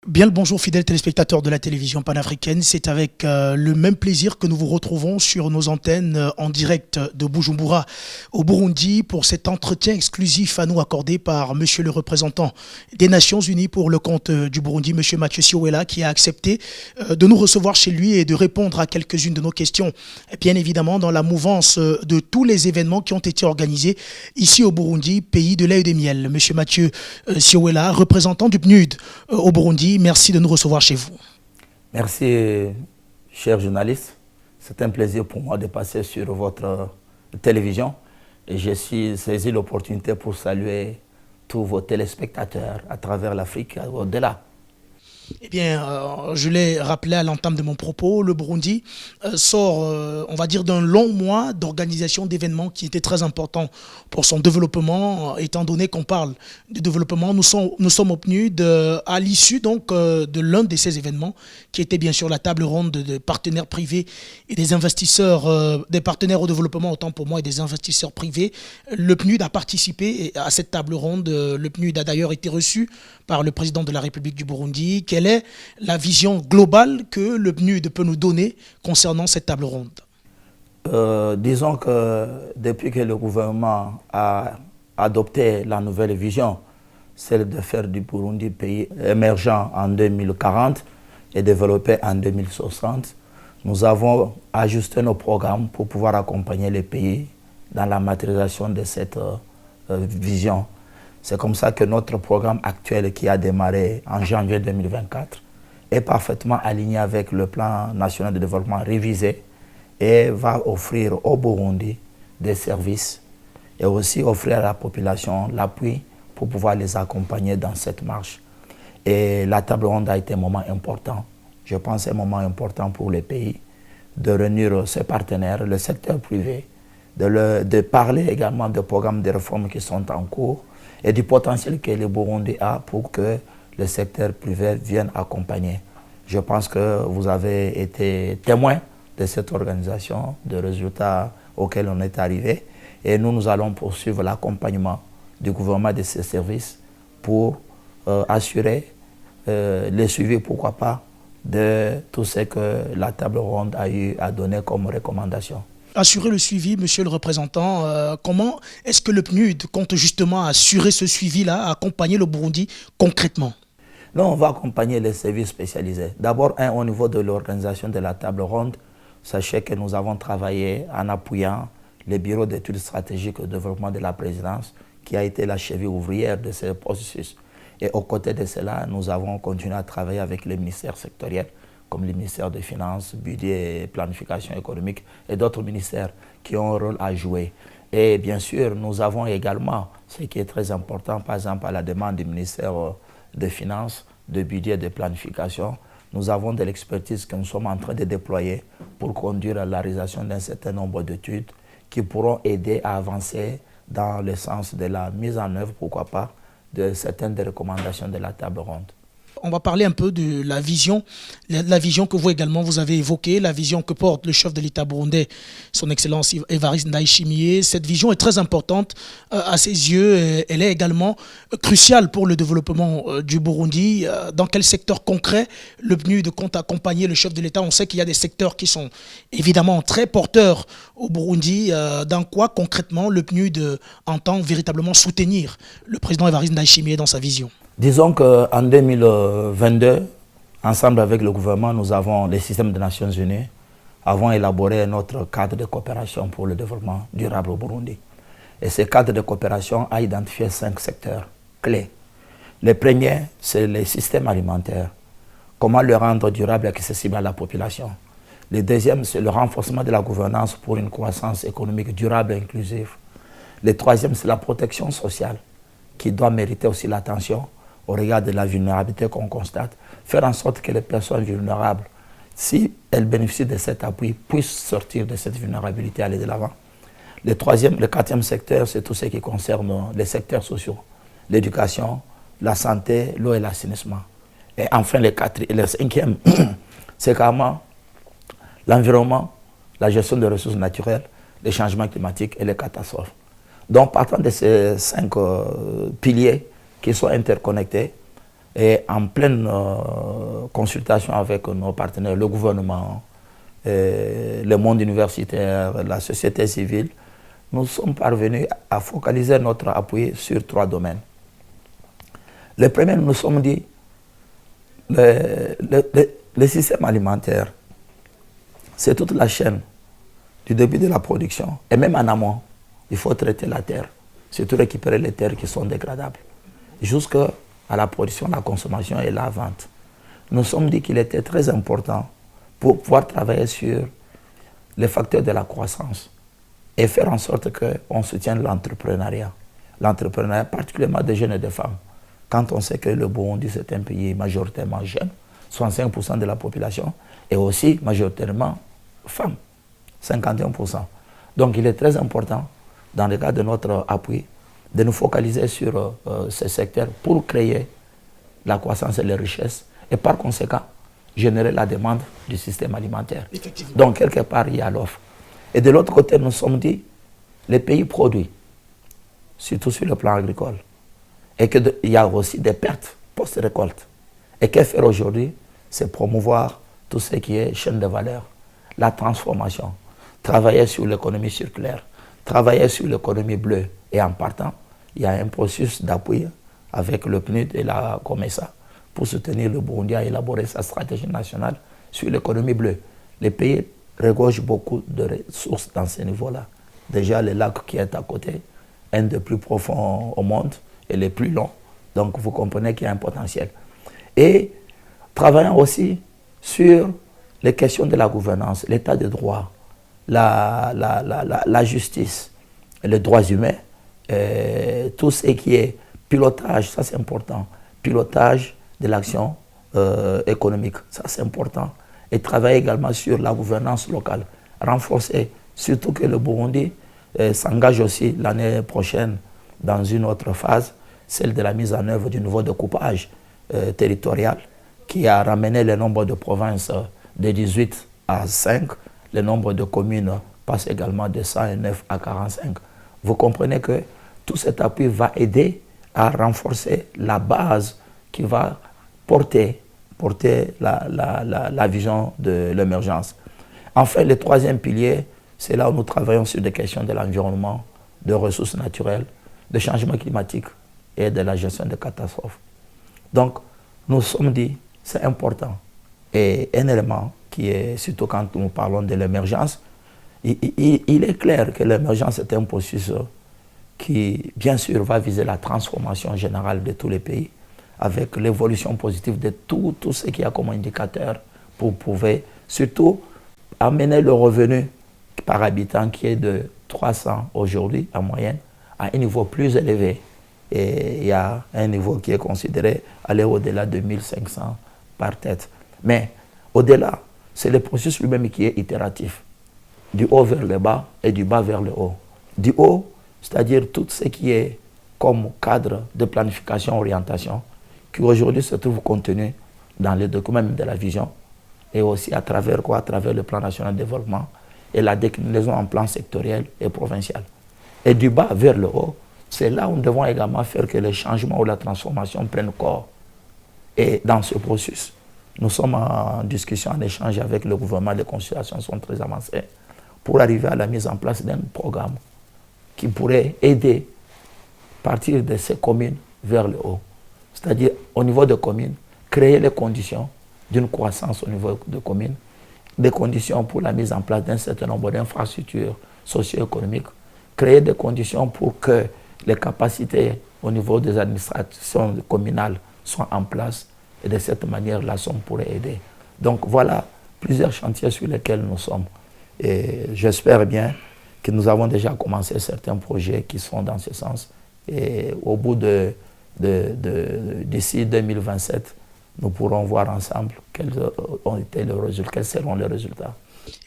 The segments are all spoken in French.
Bien le bonjour fidèles téléspectateurs de la télévision panafricaine, c'est avec le même plaisir que nous vous retrouvons sur nos antennes en direct de Bujumbura au Burundi pour cet entretien exclusif à nous accordé par monsieur le représentant des Nations Unies pour le compte du Burundi, monsieur Mathieu Siowela, qui a accepté de nous recevoir chez lui et de répondre à quelques-unes de nos questions, bien évidemment dans la mouvance de tous les événements qui ont été organisés ici au Burundi, pays de lait et des miels. Monsieur Mathieu Siowela, représentant du PNUD au Burundi, merci de nous recevoir chez vous. Merci, chers journalistes. C'est un plaisir pour moi de passer sur votre télévision. Et je suis saisi l'opportunité pour saluer tous vos téléspectateurs à travers l'Afrique et au-delà. Eh bien, je l'ai rappelé à l'entame de mon propos, le Burundi sort, on va dire, d'un long mois d'organisation d'événements qui étaient très importants pour son développement, étant donné qu'on parle de développement. Nous sommes obtenus à l'issue donc de l'un de ces événements, qui était bien sûr la table ronde de partenaires privés et des investisseurs, des partenaires au développement, autant pour moi, et des investisseurs privés. Le PNUD a participé à cette table ronde. Le PNUD a d'ailleurs été reçu par le président de la République du Burundi. Quelle est la vision globale que le PNUD peut nous donner concernant cette table ronde? Disons que depuis que le gouvernement a adopté la nouvelle vision, celle de faire du Burundi pays émergent en 2040 et développé en 2060, nous avons ajusté nos programmes pour pouvoir accompagner les pays dans la matérialisation de cette vision. C'est comme ça que notre programme actuel qui a démarré en janvier 2024 est parfaitement aligné avec le plan national de développement révisé et va offrir au Burundi des services et aussi offrir à la population l'appui pour pouvoir les accompagner dans cette marche. Et la table ronde a été un moment important. Je pense un moment important pour les pays de réunir ses partenaires, le secteur privé, de parler également des programmes de réformes qui sont en cours et du potentiel que le Burundi a pour que le secteur privé vienne accompagner. Je pense que vous avez été témoin de cette organisation, des résultats auxquels on est arrivé. Et nous allons poursuivre l'accompagnement du gouvernement de ces services pour assurer le suivi, pourquoi pas, de tout ce que la table ronde a eu à donner comme recommandation. Assurer le suivi, monsieur le représentant, comment est-ce que le PNUD compte justement assurer ce suivi-là, accompagner le Burundi concrètement? Nous, on va accompagner les services spécialisés. D'abord, au niveau de l'organisation de la table ronde, sachez que nous avons travaillé en appuyant le bureau d'études stratégiques au développement de la présidence, qui a été la cheville ouvrière de ce processus. Et aux côtés de cela, nous avons continué à travailler avec les ministères sectoriels, comme le ministère des Finances, Budget et Planification économique et d'autres ministères qui ont un rôle à jouer. Et bien sûr, nous avons également, ce qui est très important, par exemple à la demande du ministère des Finances, de Budget et de Planification, nous avons de l'expertise que nous sommes en train de déployer pour conduire à la réalisation d'un certain nombre d'études qui pourront aider à avancer dans le sens de la mise en œuvre, pourquoi pas, de certaines des recommandations de la table ronde. On va parler un peu de la vision que vous également vous avez évoquée, la vision que porte le chef de l'État burundais, son Excellence Évariste Ndayishimiye. Cette vision est très importante à ses yeux. Elle est également cruciale pour le développement du Burundi. Dans quel secteur concret le PNUD compte accompagner le chef de l'État? On sait qu'il y a des secteurs qui sont évidemment très porteurs au Burundi. Dans quoi concrètement le PNUD entend véritablement soutenir le président Évariste Ndayishimiye dans sa vision? Disons qu'en 2022, ensemble avec le gouvernement, nous avons, les systèmes des Nations Unies, avons élaboré notre cadre de coopération pour le développement durable au Burundi. Et ce cadre de coopération a identifié 5 secteurs clés. Le premier, c'est les systèmes alimentaires. Comment le rendre durable et accessible à la population. Le deuxième, c'est le renforcement de la gouvernance pour une croissance économique durable et inclusive. Le troisième, c'est la protection sociale, qui doit mériter aussi l'attention au regard de la vulnérabilité qu'on constate, faire en sorte que les personnes vulnérables, si elles bénéficient de cet appui, puissent sortir de cette vulnérabilité et aller de l'avant. Le quatrième secteur, c'est tout ce qui concerne les secteurs sociaux, l'éducation, la santé, l'eau et l'assainissement. Et enfin, le cinquième, c'est carrément l'environnement, la gestion des ressources naturelles, les changements climatiques et les catastrophes. Donc, partant de ces 5 piliers qui sont interconnectés, Et en pleine consultation avec nos partenaires, le gouvernement, le monde universitaire, la société civile, nous sommes parvenus à focaliser notre appui sur 3 domaines. Le premier, nous nous sommes dit, le système alimentaire, c'est toute la chaîne du début de la production. Et même en amont, il faut traiter la terre, surtout récupérer les terres qui sont dégradables, jusqu'à la production, la consommation et la vente. Nous nous sommes dit qu'il était très important pour pouvoir travailler sur les facteurs de la croissance et faire en sorte qu'on soutienne l'entrepreneuriat. L'entrepreneuriat, particulièrement des jeunes et des femmes. Quand on sait que le Burundi, c'est un pays majoritairement jeune, 65% de la population, et aussi majoritairement femmes, 51%. Donc il est très important, dans le cadre de notre appui, de nous focaliser sur ce secteur pour créer la croissance et les richesses, et par conséquent, générer la demande du système alimentaire. Donc quelque part, il y a l'offre. Et de l'autre côté, nous nous sommes dit, les pays produits, surtout sur le plan agricole, et qu'il y a aussi des pertes post-récolte. Et qu'est-ce faire aujourd'hui? C'est promouvoir tout ce qui est chaîne de valeur, la transformation, travailler sur l'économie circulaire, travailler sur l'économie bleue. Et en partant, il y a un processus d'appui avec le PNUD et la COMESA pour soutenir le Burundi à élaborer sa stratégie nationale sur l'économie bleue. Les pays regorgent beaucoup de ressources dans ce niveau-là. Déjà, le lac qui est à côté, un des plus profonds au monde, et les plus longs. Donc vous comprenez qu'il y a un potentiel. Et travaillant aussi sur les questions de la gouvernance, l'état de droit, la justice, les droits humains, tout ce qui est pilotage, ça c'est important, pilotage de l'action économique, ça c'est important. Et travailler également sur la gouvernance locale, renforcer, surtout que le Burundi s'engage aussi l'année prochaine dans une autre phase, celle de la mise en œuvre du nouveau découpage territorial qui a ramené le nombre de provinces de 18 à 5. Le nombre de communes passe également de 109 à 45. Vous comprenez que tout cet appui va aider à renforcer la base qui va porter la vision de l'émergence. Enfin, le troisième pilier, c'est là où nous travaillons sur des questions de l'environnement, de ressources naturelles, de changement climatique et de la gestion des catastrophes. Donc, nous sommes dit, c'est important. Et un élément qui est, surtout quand nous parlons de l'émergence, il est clair que l'émergence est un processus qui, bien sûr, va viser la transformation générale de tous les pays, avec l'évolution positive de tout ce qu'il y a comme indicateur pour pouvoir, surtout, amener le revenu par habitant qui est de 300 aujourd'hui en moyenne, à un niveau plus élevé. Et il y a un niveau qui est considéré aller au-delà de 1500 par tête. Mais au-delà, c'est le processus lui-même qui est itératif. Du haut vers le bas et du bas vers le haut. Du haut, c'est-à-dire tout ce qui est comme cadre de planification, orientation, qui aujourd'hui se trouve contenu dans les documents de la vision et aussi à travers quoi? À travers le plan national de développement et la déclinaison en plan sectoriel et provincial. Et du bas vers le haut, c'est là où nous devons également faire que les changements ou la transformation prennent corps. Et dans ce processus, nous sommes en discussion, en échange avec le gouvernement, les consultations sont très avancées pour arriver à la mise en place d'un programme qui pourrait aider à partir de ces communes vers le haut. C'est-à-dire, au niveau des communes, créer les conditions d'une croissance au niveau des communes, des conditions pour la mise en place d'un certain nombre d'infrastructures socio-économiques, créer des conditions pour que les capacités au niveau des administrations communales soient en place et de cette manière, la somme pourrait aider. Donc voilà plusieurs chantiers sur lesquels nous sommes. Et j'espère bien que nous avons déjà commencé certains projets qui sont dans ce sens. Et au bout d'ici 2027, nous pourrons voir ensemble quels seront les résultats.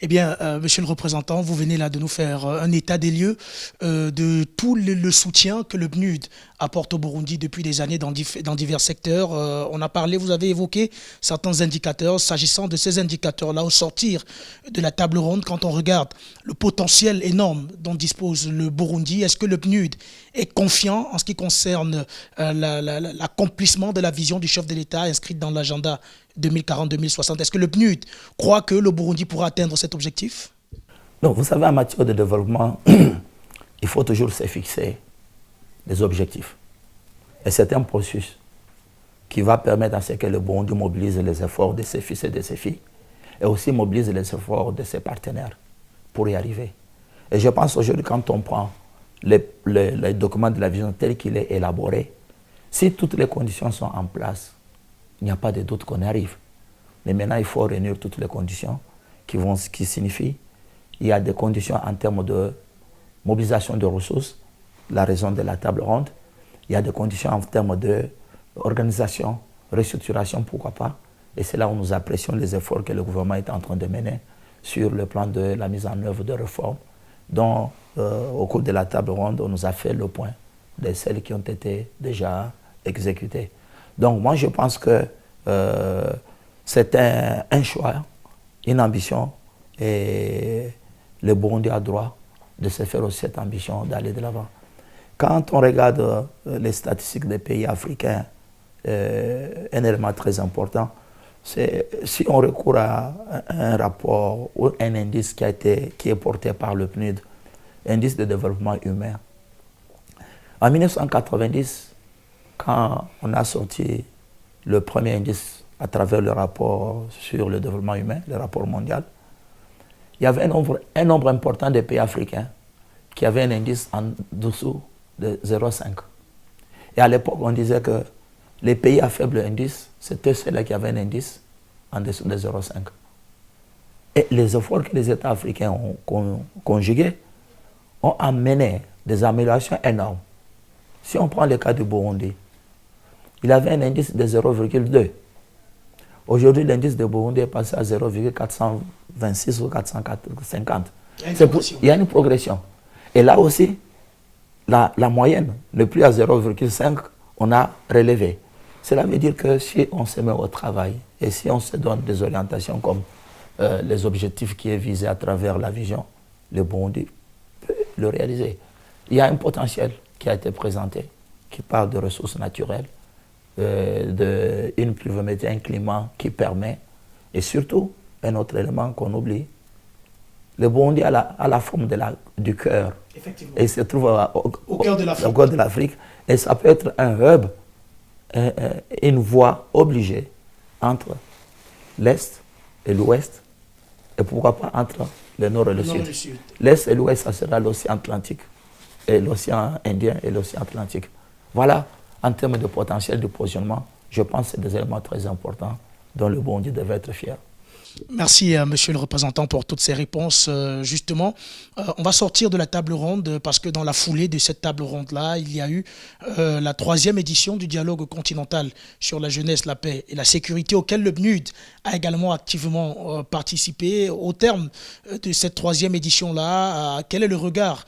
Eh bien, monsieur le représentant, vous venez là de nous faire un état des lieux de tout le soutien que le PNUD apporte au Burundi depuis des années dans divers secteurs. On a parlé, vous avez évoqué certains indicateurs. S'agissant de ces indicateurs-là, au sortir de la table ronde, quand on regarde le potentiel énorme dont dispose le Burundi, est-ce que le PNUD est confiant en ce qui concerne l'accomplissement de la vision du chef de l'État inscrite dans l'agenda 2040-2060? Est-ce que le PNUD croit que le Burundi pourra atteindre cet objectif? Non, vous savez, en matière de développement, il faut toujours se fixer des objectifs. Et c'est un processus qui va permettre à ce que le Burundi mobilise les efforts de ses fils et de ses filles, et aussi mobilise les efforts de ses partenaires pour y arriver. Et je pense aujourd'hui, quand on prend les documents de la vision tel qu'il est élaboré, si toutes les conditions sont en place, il n'y a pas de doute qu'on y arrive. Mais maintenant, il faut réunir toutes les conditions qui signifient il y a des conditions en termes de mobilisation de ressources, la raison de la table ronde. Il y a des conditions en termes d'organisation, restructuration, pourquoi pas. Et c'est là où nous apprécions les efforts que le gouvernement est en train de mener sur le plan de la mise en œuvre de réformes, dont au cours de la table ronde, on nous a fait le point de celles qui ont été déjà exécutées. Donc moi, je pense que c'est un choix, une ambition, et le Burundi a droit de se faire aussi cette ambition d'aller de l'avant. Quand on regarde les statistiques des pays africains, un élément très important, c'est si on recourt à un rapport ou un indice qui est porté par le PNUD, indice de développement humain. En 1990, quand on a sorti le premier indice à travers le rapport sur le développement humain, le rapport mondial, il y avait un nombre important de pays africains qui avaient un indice en dessous de 0,5. Et à l'époque, on disait que les pays à faible indice, c'était ceux-là qui avaient un indice en dessous de 0,5. Et les efforts que les États africains ont conjugués ont amené des améliorations énormes. Si on prend le cas du Burundi, il avait un indice de 0,2. Aujourd'hui, l'indice de Burundi est passé à 0,426 ou 450. Il y a une progression. Et là aussi, la moyenne, ne plus à 0,5, on a relevé. Cela veut dire que si on se met au travail et si on se donne des orientations comme les objectifs qui est visé à travers la vision, le Burundi peut le réaliser. Il y a un potentiel qui a été présenté, qui parle de ressources naturelles, d'une pluviométrie, un climat qui permet, et surtout, un autre élément qu'on oublie, le Burundi a la forme du cœur. Et il se trouve au cœur de l'Afrique. Et ça peut être un hub, une voie obligée entre l'Est et l'Ouest, et pourquoi pas entre le Nord et le Sud. L'Est et l'Ouest, ça sera l'océan Atlantique, et l'océan Indien et l'océan Atlantique. Voilà, en termes de potentiel de positionnement, je pense que c'est des éléments très importants dont le Burundi devait être fier. Merci, monsieur le représentant, pour toutes ces réponses. Justement, on va sortir de la table ronde parce que dans la foulée de cette table ronde-là, il y a eu la 3e édition du dialogue continental sur la jeunesse, la paix et la sécurité, auquel le PNUD a également activement participé. Au terme de cette 3e édition-là, quel est le regard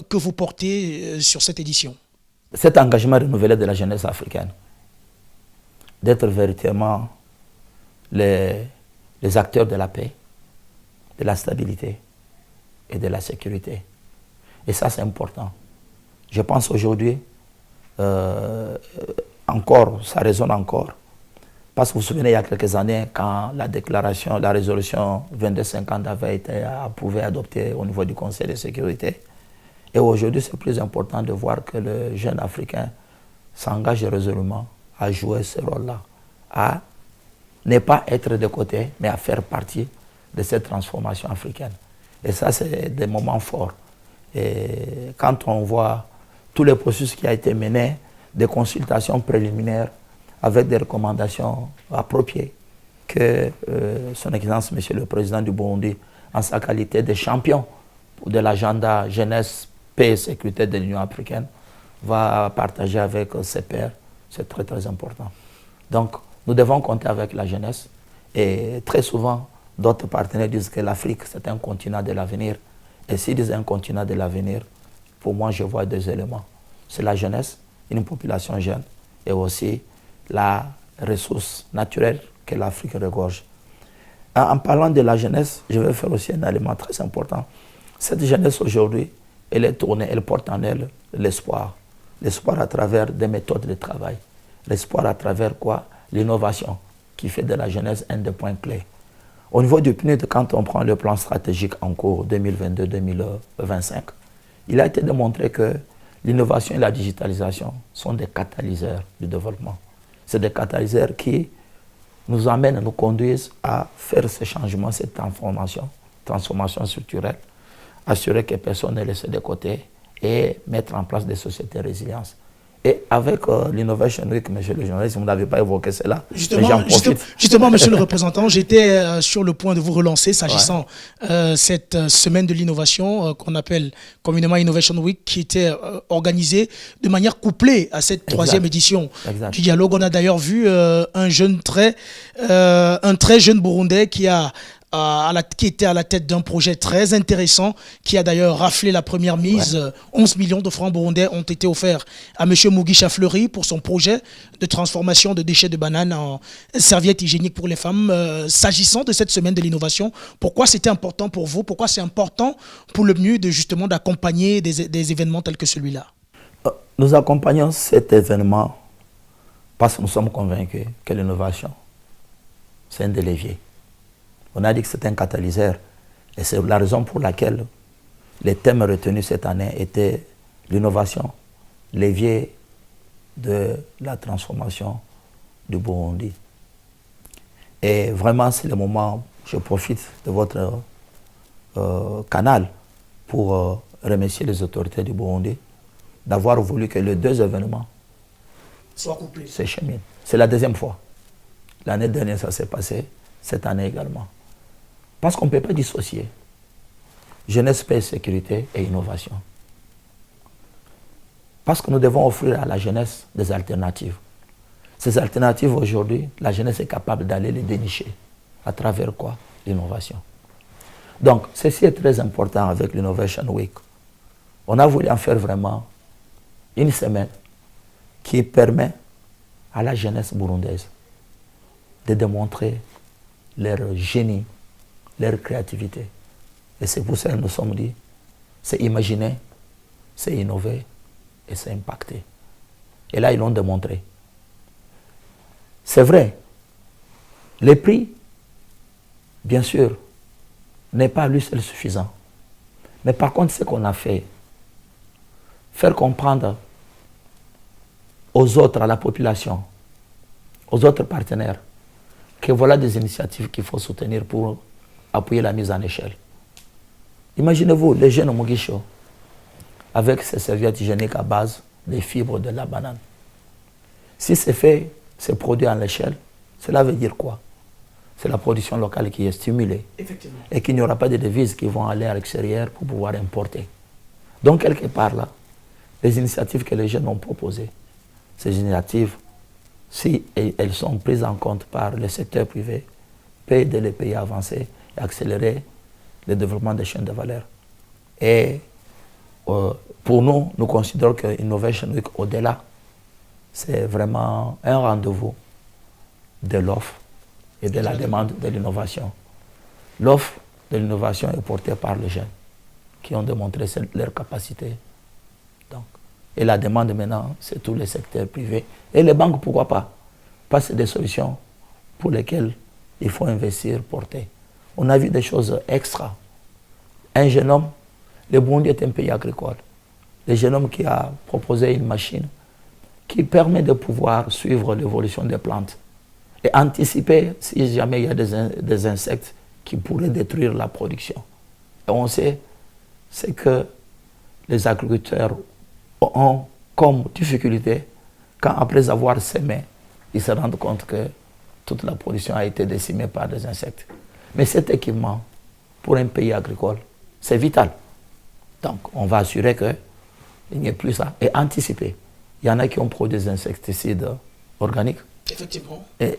que vous portez sur cette édition? Cet engagement renouvelé de la jeunesse africaine, d'être véritablement les acteurs de la paix, de la stabilité et de la sécurité. Et ça, c'est important. Je pense aujourd'hui, encore, ça résonne encore. Parce que vous vous souvenez, il y a quelques années, quand la résolution 2250 avait été approuvée, adoptée au niveau du Conseil de sécurité. Et aujourd'hui, c'est plus important de voir que le jeune Africain s'engage résolument à jouer ce rôle-là, à ne pas être de côté, mais à faire partie de cette transformation africaine. Et ça, c'est des moments forts. Et quand on voit tous les processus qui ont été menés, des consultations préliminaires avec des recommandations appropriées, que son Excellence, Monsieur le Président du Burundi, en sa qualité de champion de l'agenda jeunesse, paix et sécurité de l'Union africaine, va partager avec ses pairs, c'est très très important. Donc, nous devons compter avec la jeunesse et très souvent, D'autres partenaires disent que l'Afrique, c'est un continent de l'avenir. Et s'ils disent un continent de l'avenir, pour moi, je vois deux éléments. C'est la jeunesse, une population jeune, et aussi la ressource naturelle que l'Afrique regorge. En parlant de la jeunesse, je vais faire aussi un élément très important. Cette jeunesse aujourd'hui, elle est tournée, elle porte en elle l'espoir. L'espoir à travers des méthodes de travail. L'espoir à travers quoi? L'innovation, qui fait de la jeunesse un des points clés. Au niveau du PNUD, quand on prend le plan stratégique en cours 2022-2025, il a été démontré que l'innovation et la digitalisation sont des catalyseurs du développement. C'est des catalyseurs qui nous amènent, nous conduisent à faire ce changement, cette transformation structurelle, assurer que personne n'est laissé de côté et mettre en place des sociétés résilientes. Et avec l'Innovation Week, monsieur le journaliste, vous n'avez pas évoqué cela. Justement, monsieur le représentant, j'étais sur le point de vous relancer s'agissant cette semaine de l'innovation qu'on appelle communément Innovation Week, qui était organisée de manière couplée à cette troisième édition du dialogue. On a d'ailleurs vu un très jeune Burundais qui était à la tête d'un projet très intéressant, qui a d'ailleurs raflé la première mise. 11 millions de francs burundais ont été offerts à M. Mugisha Fleury pour son projet de transformation de déchets de bananes en serviettes hygiéniques pour les femmes. S'agissant de cette semaine de l'innovation, pourquoi c'était important pour vous? Pourquoi c'est important pour le MNUD justement d'accompagner des événements tels que celui-là? Nous accompagnons cet événement parce que nous sommes convaincus que l'innovation, c'est un des leviers. On a dit que c'est un catalyseur et c'est la raison pour laquelle les thèmes retenus cette année étaient l'innovation, levier de la transformation du Burundi. Et vraiment, c'est le moment, je profite de votre canal pour remercier les autorités du Burundi d'avoir voulu que les deux événements soient couplés. S'écheminent. C'est la deuxième fois. L'année dernière, ça s'est passé, cette année également. Parce qu'on ne peut pas dissocier jeunesse, paix, sécurité et innovation. Parce que nous devons offrir à la jeunesse des alternatives. Ces alternatives, aujourd'hui, la jeunesse est capable d'aller les dénicher. À travers quoi? L'innovation. Donc, ceci est très important avec l'Innovation Week. On a voulu en faire vraiment une semaine qui permet à la jeunesse burundaise de démontrer leur génie, leur créativité. Et c'est pour ça que nous sommes dit, c'est imaginer, c'est innover et c'est impacter. Et là, ils l'ont démontré. C'est vrai, les prix, bien sûr, n'est pas lui seul suffisant. Mais par contre, ce qu'on a fait, faire comprendre aux autres, à la population, aux autres partenaires, que voilà des initiatives qu'il faut soutenir pour appuyer la mise en échelle. Imaginez-vous les jeunes Mugisho avec ces serviettes hygiéniques à base des fibres de la banane. Si c'est fait, c'est produit à l'échelle, cela veut dire quoi? C'est la production locale qui est stimulée. Et qu'il n'y aura pas de devises qui vont aller à l'extérieur pour pouvoir importer. Donc, quelque part là, les initiatives que les jeunes ont proposées, ces initiatives, si elles sont prises en compte par le secteur privé, peut aider les pays à avancer et accélérer le développement des chaînes de valeur. Et pour nous, nous considérons que Innovation Week, au-delà, c'est vraiment un rendez-vous de l'offre et de la demande de l'innovation. L'offre de l'innovation est portée par les jeunes qui ont démontré leur capacité. Donc, et la demande maintenant, c'est tous les secteurs privés. Et les banques, pourquoi pas? Parce que c'est des solutions pour lesquelles il faut investir, porter. On a vu des choses extra. Un jeune homme, le Burundi est un pays agricole. Le jeune homme qui a proposé une machine qui permet de pouvoir suivre l'évolution des plantes et anticiper si jamais il y a des insectes qui pourraient détruire la production. Et on sait, c'est que les agriculteurs ont comme difficulté quand après avoir semé, ils se rendent compte que toute la production a été décimée par des insectes. Mais cet équipement, pour un pays agricole, c'est vital. Donc, on va assurer qu'il n'y ait plus ça et anticiper. Il y en a qui ont produit des insecticides organiques. Effectivement. Et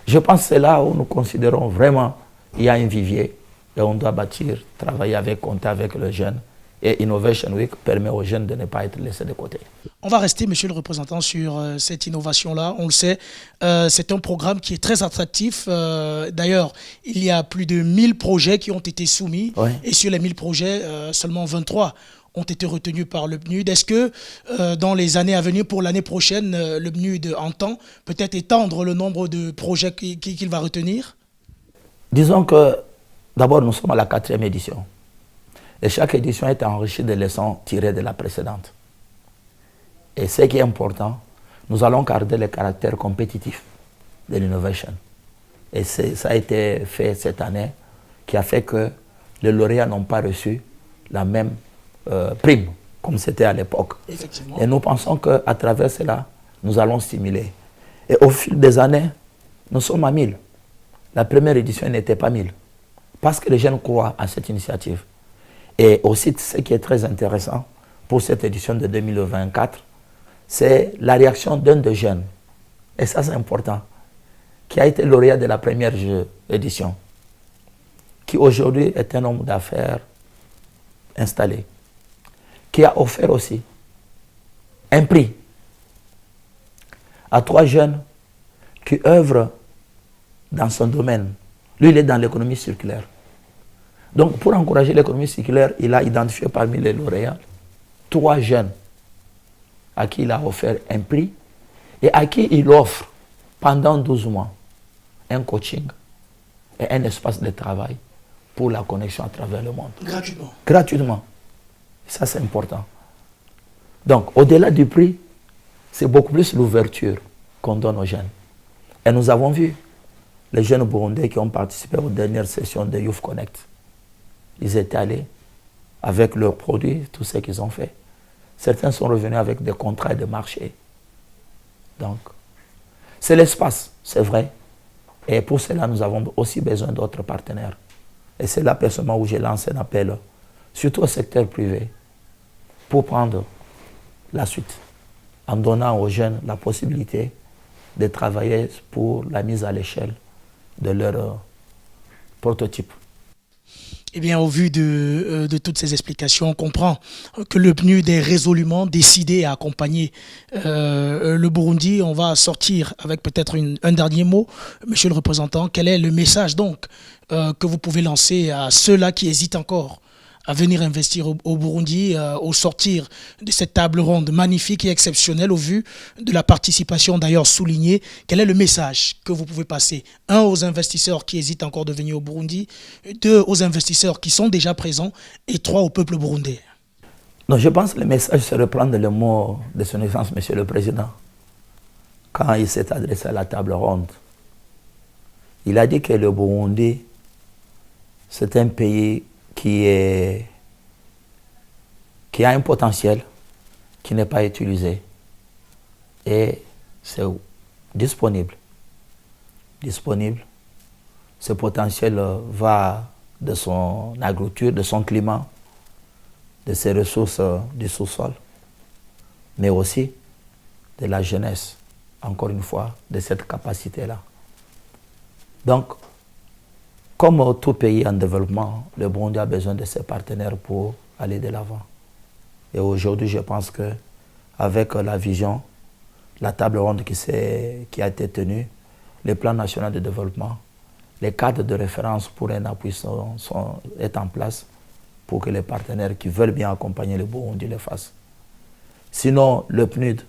je pense que c'est là où nous considérons vraiment il y a un vivier et on doit bâtir, travailler avec, compter avec le jeune. Et Innovation Week permet aux jeunes de ne pas être laissés de côté. On va rester, monsieur le représentant, sur cette innovation-là. On le sait, c'est un programme qui est très attractif. D'ailleurs, il y a plus de 1000 projets qui ont été soumis. Ouais. Et sur les 1000 projets, seulement 23 ont été retenus par le PNUD. Est-ce que dans les années à venir, pour l'année prochaine, le PNUD entend peut-être étendre le nombre de projets qu'il va retenir? Disons que d'abord, nous sommes à la 4e édition. Et chaque édition est enrichie de leçons tirées de la précédente. Et ce qui est important, nous allons garder le caractère compétitif de l'innovation. Et ça a été fait cette année, qui a fait que les lauréats n'ont pas reçu la même prime, comme c'était à l'époque. Et nous pensons qu'à travers cela, nous allons stimuler. Et au fil des années, nous sommes à 1000. La première édition n'était pas 1000. Parce que les jeunes croient à cette initiative. Et aussi, ce qui est très intéressant pour cette édition de 2024, c'est la réaction d'un des jeunes, et ça c'est important, qui a été lauréat de la première édition, qui aujourd'hui est un homme d'affaires installé, qui a offert aussi un prix à 3 jeunes qui œuvrent dans son domaine. Lui, il est dans l'économie circulaire. Donc, pour encourager l'économie circulaire, il a identifié parmi les lauréats 3 jeunes à qui il a offert un prix et à qui il offre pendant 12 mois un coaching et un espace de travail pour la connexion à travers le monde. Gratuitement. Gratuitement. Ça, c'est important. Donc, au-delà du prix, c'est beaucoup plus l'ouverture qu'on donne aux jeunes. Et nous avons vu les jeunes burundais qui ont participé aux dernières sessions de Youth Connect. Ils étaient allés avec leurs produits, tout ce qu'ils ont fait. Certains sont revenus avec des contrats de marché. Donc, c'est l'espace, c'est vrai. Et pour cela, nous avons aussi besoin d'autres partenaires. Et c'est là, personnellement, où j'ai lancé un appel, surtout au secteur privé, pour prendre la suite, en donnant aux jeunes la possibilité de travailler pour la mise à l'échelle de leur prototype. Eh bien, au vu de toutes ces explications, on comprend que le PNUD est résolument décidé à accompagner le Burundi. On va sortir avec peut-être un dernier mot. Monsieur le représentant, quel est le message donc que vous pouvez lancer à ceux-là qui hésitent encore à venir investir au Burundi au sortir de cette table ronde magnifique et exceptionnelle au vu de la participation d'ailleurs soulignée? Quel est le message que vous pouvez passer? 1, aux investisseurs qui hésitent encore de venir au Burundi, 2, aux investisseurs qui sont déjà présents, et 3, au peuple burundais. Non, je pense que le message se reprend dans le mot de son excellence, Monsieur le Président, quand il s'est adressé à la table ronde. Il a dit que le Burundi, c'est un pays qui a un potentiel qui n'est pas utilisé et c'est disponible. Ce potentiel va de son agriculture, de son climat, de ses ressources du sous-sol, mais aussi de la jeunesse, encore une fois, de cette capacité-là. Donc, comme tout pays en développement, le Burundi a besoin de ses partenaires pour aller de l'avant. Et aujourd'hui, je pense qu'avec la vision, la table ronde qui a été tenue, le plan national de développement, les cadres de référence pour un appui sont en place pour que les partenaires qui veulent bien accompagner le Burundi le fassent. Sinon, le PNUD,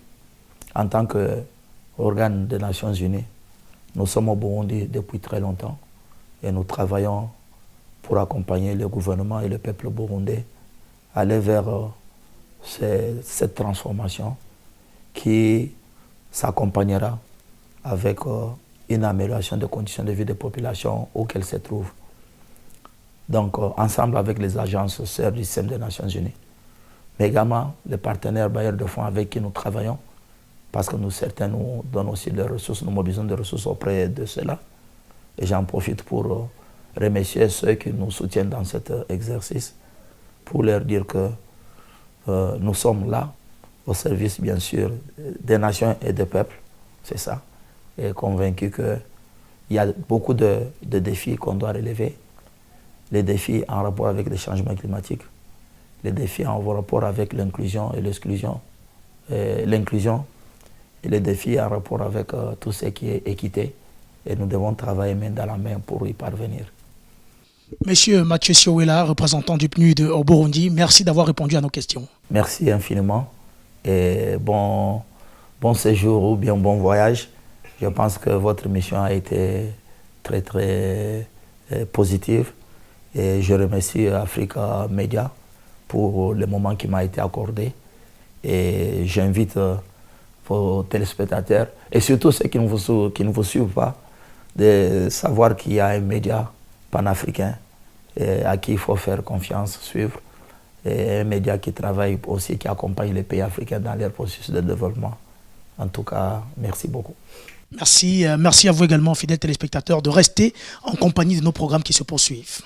en tant qu'organe des Nations Unies, nous sommes au Burundi depuis très longtemps. Et nous travaillons pour accompagner le gouvernement et le peuple burundais à aller vers cette transformation qui s'accompagnera avec une amélioration des conditions de vie des populations où qu'elles se trouvent. Donc, ensemble avec les agences sœurs du système des Nations Unies, mais également les partenaires bailleurs de fonds avec qui nous travaillons, parce que certains nous donnent aussi des ressources, nous mobilisons des ressources auprès de cela. Et j'en profite pour remercier ceux qui nous soutiennent dans cet exercice, pour leur dire que nous sommes là, au service bien sûr des nations et des peuples, c'est ça, et convaincus qu'il il y a beaucoup de défis qu'on doit relever. Les défis en rapport avec le changement climatique, les défis en rapport avec l'inclusion et l'exclusion, l'inclusion et les défis en rapport avec tout ce qui est équité. Et nous devons travailler main dans la main pour y parvenir. Monsieur Mathieu Siowela, représentant du PNUD au Burundi, merci d'avoir répondu à nos questions. Merci infiniment et bon séjour ou bien bon voyage. Je pense que votre mission a été très positive et je remercie Africa Media pour le moment qui m'a été accordé et j'invite vos téléspectateurs et surtout ceux qui ne vous suivent pas de savoir qu'il y a un média panafricain à qui il faut faire confiance, suivre, et un média qui travaille aussi, qui accompagne les pays africains dans leur processus de développement. En tout cas, merci beaucoup. Merci à vous également, fidèles téléspectateurs, de rester en compagnie de nos programmes qui se poursuivent.